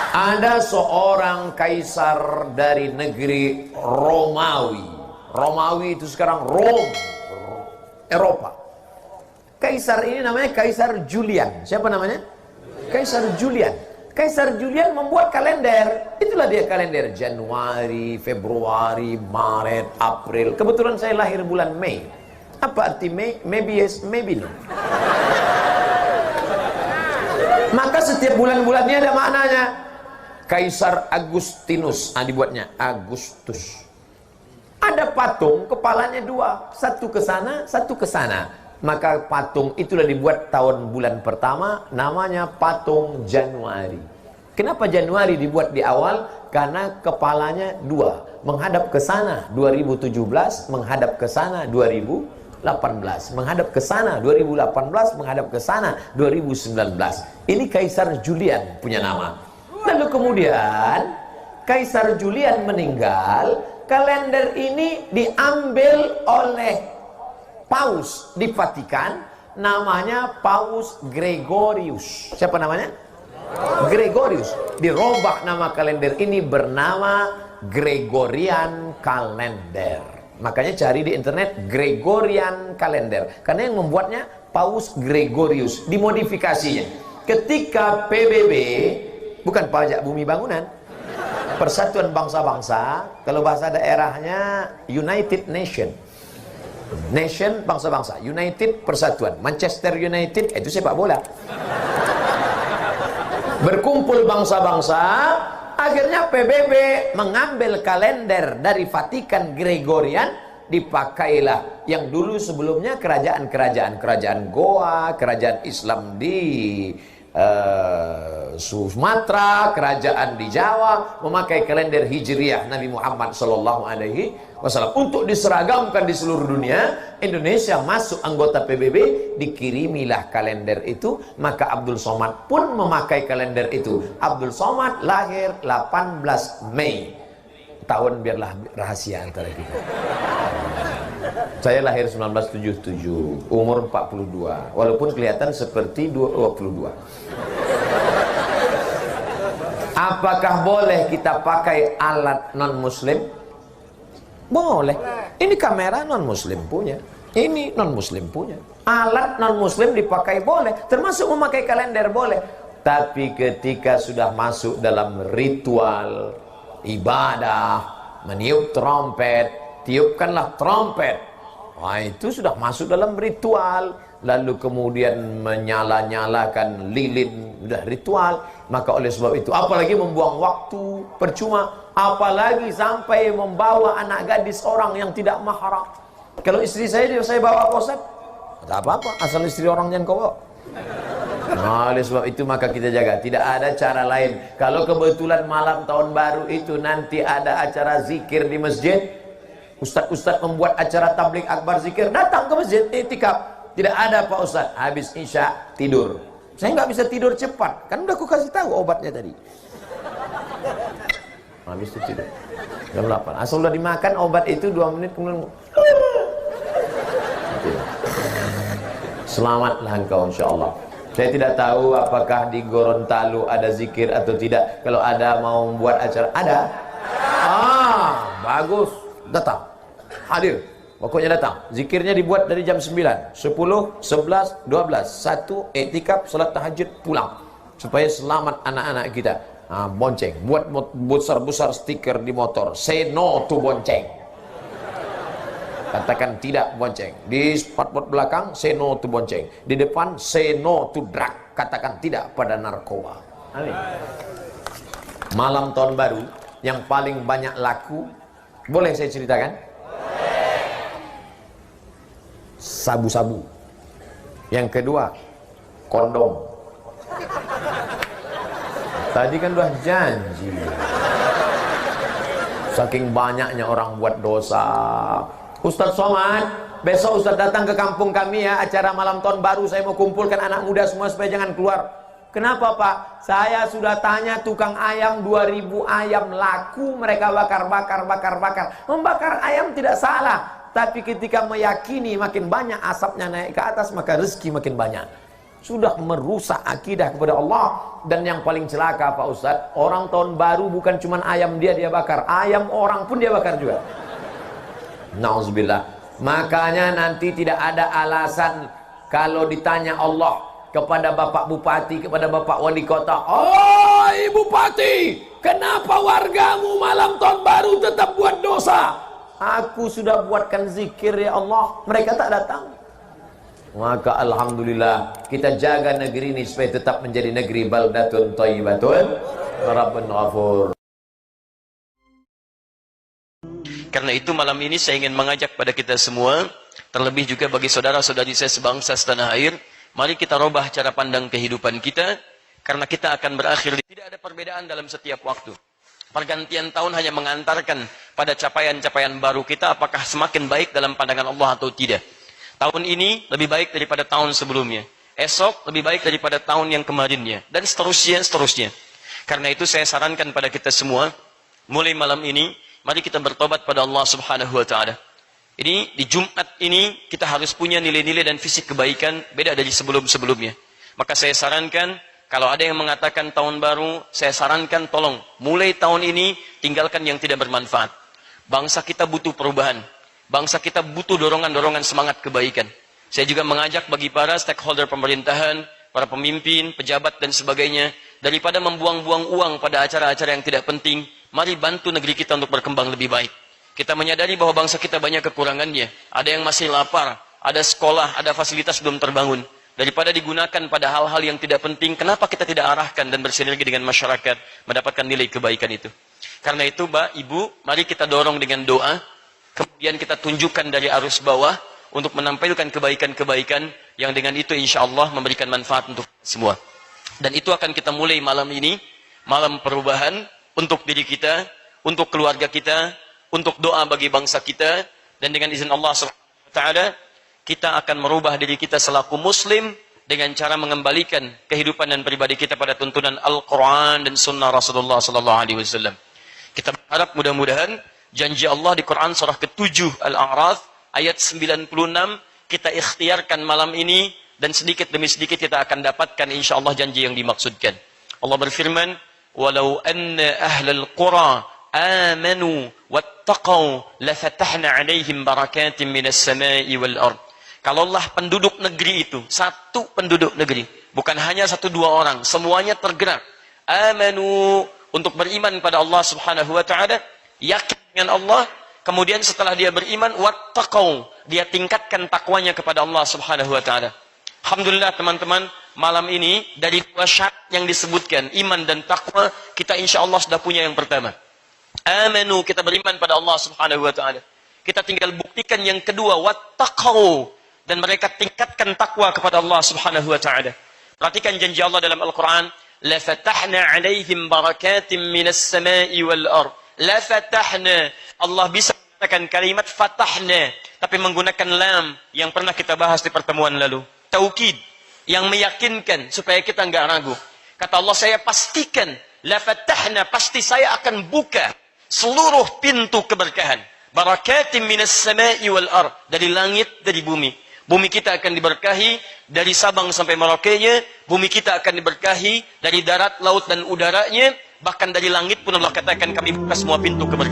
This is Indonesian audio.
Ada seorang kaisar dari negeri Romawi. Romawi itu sekarang Rome, Eropa. Kaisar ini namanya Kaisar Julian. Siapa namanya? Kaisar Julian. Kaisar Julian membuat kalender. Itulah dia kalender Januari, Februari, Maret, April. Kebetulan saya lahir bulan Mei. Apa arti Mei? Maybe yes, maybe no. Maka setiap bulan-bulannya ada maknanya. Kaisar Agustinus, dibuatnya Agustus. Ada patung, kepalanya dua, satu ke sana, satu ke sana. Maka patung itulah dibuat tahun bulan pertama, namanya patung Januari. Kenapa Januari dibuat di awal? Karena kepalanya dua, menghadap ke sana 2017, menghadap ke sana 2018, menghadap ke sana 2018, menghadap ke sana 2019. Ini Kaisar Julian punya nama. Lalu kemudian Kaisar Julian meninggal, kalender ini diambil oleh Paus di Vatikan, namanya Paus Gregorius. Siapa namanya? Gregorius. Dirobak nama kalender ini bernama Gregorian Kalender. Makanya cari di internet Gregorian Kalender, karena yang membuatnya Paus Gregorius. Dimodifikasinya ketika PBB, bukan pajak bumi bangunan, Persatuan Bangsa-Bangsa, kalau bahasa daerahnya United Nation. Nation bangsa-bangsa, United persatuan. Manchester United itu sepak bola. Berkumpul bangsa-bangsa, akhirnya PBB mengambil kalender dari Vatikan Gregorian, dipakailah yang dulu sebelumnya kerajaan Goa, kerajaan Islam di Sumatera, kerajaan di Jawa memakai kalender Hijriah Nabi Muhammad sallallahu alaihi wasallam. Untuk diseragamkan di seluruh dunia, Indonesia masuk anggota PBB, dikirimilah kalender itu. Maka Abdul Somad pun memakai kalender itu. Abdul Somad lahir 18 Mei. Tahun biarlah rahasia antara kita. Saya lahir 1977, umur 42, walaupun kelihatan seperti 22. Apakah boleh kita pakai alat non-muslim? Boleh. Ini kamera non-muslim punya, ini non-muslim punya. Alat non-muslim dipakai boleh, termasuk memakai kalender boleh. Tapi ketika sudah masuk dalam ritual ibadah, meniup trompet, tiupkanlah trompet. Wah, itu sudah masuk dalam ritual. Lalu kemudian menyala-nyalakan lilin, sudah ritual. Maka oleh sebab itu, apalagi membuang waktu percuma, apalagi sampai membawa anak gadis orang yang tidak mahram. Kalau istri saya bawa Pak Ustaz, tak apa-apa, asal istri orang jangan kau bawa. Nah, oleh sebab itu maka kita jaga. Tidak ada cara lain. Kalau kebetulan malam tahun baru itu nanti ada acara zikir di masjid, Ustaz-ustaz membuat acara tabligh akbar zikir, datang ke masjid, iktikaf. Tidak ada Pak Ustaz, habis isya tidur. Saya nggak bisa tidur cepat, kan udah aku kasih tahu obatnya tadi. Habis itu tidur jam 8. Asal udah dimakan obat itu 2 menit kemudian selamatlah engkau insyaallah. Saya tidak tahu apakah di Gorontalo ada zikir atau tidak. Kalau ada mau membuat acara, ada. Bagus, datang, hadir. Pokoknya datang. Zikirnya dibuat dari jam 9, 10, 11, 12. 1 iktikaf, salat tahajud, pulang. Supaya selamat anak-anak kita. Bonceng. Buat besar-besar stiker di motor. Say no to bonceng. Katakan tidak bonceng. Di spotboard belakang, say no to bonceng. Di depan, say no to drug. Katakan tidak pada narkoba. Amin. Malam tahun baru yang paling banyak laku, boleh saya ceritakan? Sabu-sabu. Yang kedua, kondom. Tadi kan udah janji. Saking banyaknya orang buat dosa. Ustaz Somad, besok Ustaz datang ke kampung kami ya, acara malam tahun baru. Saya mau kumpulkan anak muda semua supaya jangan keluar. Kenapa Pak? Saya sudah tanya tukang ayam, 2000 ayam laku, mereka bakar. Membakar ayam tidak salah, tapi ketika meyakini makin banyak asapnya naik ke atas, maka rezeki makin banyak. sudah merusak akidah kepada Allah. Dan yang paling celaka Pak Ustadz, orang tahun baru bukan cuma ayam dia bakar, ayam orang pun dia bakar juga. Nauzubillah. Makanya nanti tidak ada alasan kalau ditanya Allah kepada Bapak Bupati, kepada Bapak Wali Kota, "Oi Bupati, kenapa wargamu malam tahun baru tetap buat dosa?" Aku sudah buatkan zikir ya Allah, mereka tak datang. Maka alhamdulillah kita jaga negeri ini supaya tetap menjadi negeri baldatun thayyibatun rabbun ghafur. Karena itu malam ini saya ingin mengajak pada kita semua, terlebih juga bagi saudara-saudari saya sebangsa setanah air, mari kita rubah cara pandang kehidupan kita, karena kita akan berakhir. Tidak ada perbedaan dalam setiap waktu. Pergantian tahun hanya mengantarkan pada capaian-capaian baru kita, apakah semakin baik dalam pandangan Allah atau tidak. Tahun ini lebih baik daripada tahun sebelumnya. Esok lebih baik daripada tahun yang kemarinnya. Dan seterusnya, seterusnya. Karena itu saya sarankan pada kita semua, mulai malam ini, mari kita bertobat pada Allah Subhanahu wa Ta'ala. Ini di Jumat ini kita harus punya nilai-nilai dan fisik kebaikan beda dari sebelum-sebelumnya. Maka saya sarankan, kalau ada yang mengatakan tahun baru, saya sarankan tolong mulai tahun ini tinggalkan yang tidak bermanfaat. Bangsa kita butuh perubahan. Bangsa kita butuh dorongan-dorongan semangat kebaikan. Saya juga mengajak bagi para stakeholder pemerintahan, para pemimpin, pejabat dan sebagainya, daripada membuang-buang uang pada acara-acara yang tidak penting, mari bantu negeri kita untuk berkembang lebih baik. Kita menyadari bahwa bangsa kita banyak kekurangannya. Ada yang masih lapar, ada sekolah, ada fasilitas belum terbangun. Daripada digunakan pada hal-hal yang tidak penting, kenapa kita tidak arahkan dan bersinergi dengan masyarakat mendapatkan nilai kebaikan itu? Karena itu, Mbak, Ibu, mari kita dorong dengan doa. Kemudian kita tunjukkan dari arus bawah untuk menampilkan kebaikan-kebaikan yang dengan itu insya Allah memberikan manfaat untuk semua. Dan itu akan kita mulai malam ini, malam perubahan untuk diri kita, untuk keluarga kita, untuk doa bagi bangsa kita, dan dengan izin Allah SWT, kita akan merubah diri kita selaku muslim dengan cara mengembalikan kehidupan dan pribadi kita pada tuntunan Al-Quran dan Sunnah Rasulullah SAW. Kita berharap mudah-mudahan janji Allah di Quran surah ke-7 Al-A'raf ayat 96 kita ikhtiarkan malam ini, dan sedikit demi sedikit kita akan dapatkan insyaallah janji yang dimaksudkan. Allah berfirman, "Walau anna ahlal qura amanu wattaqau lafatahna 'alaihim barakatin minas sama'i wal ard." Kalaulah penduduk negeri itu, satu penduduk negeri, bukan hanya satu dua orang, semuanya tergerak amanu untuk beriman pada Allah Subhanahu wa Ta'ala, yakin dengan Allah, kemudian setelah dia beriman, wattaqau, dia tingkatkan takwanya kepada Allah Subhanahu wa Ta'ala. Alhamdulillah teman-teman, malam ini dari dua syarat yang disebutkan, iman dan takwa, kita insya Allah sudah punya yang pertama. Amanu, kita beriman pada Allah Subhanahu wa Ta'ala. Kita tinggal buktikan yang kedua, wattaqau, dan mereka tingkatkan takwa kepada Allah Subhanahu wa Ta'ala. Perhatikan janji Allah dalam Al-Quran, lafatahna 'alaihim barakatim minas sama'i wal ard. Lafatahna, Allah bisa menggunakan kalimat fatahna, tapi menggunakan lam yang pernah kita bahas di pertemuan lalu. Taukid, yang meyakinkan supaya kita enggak ragu. Kata Allah, saya pastikan, lafatahna, pasti saya akan buka seluruh pintu keberkahan. Barakatim minas sama'i wal ard, dari langit, dari bumi. Bumi kita akan diberkahi dari Sabang sampai Merauke-nya, bumi kita akan diberkahi dari darat, laut dan udaranya, bahkan dari langit pun Allah katakan kami buka semua pintu keberkahan.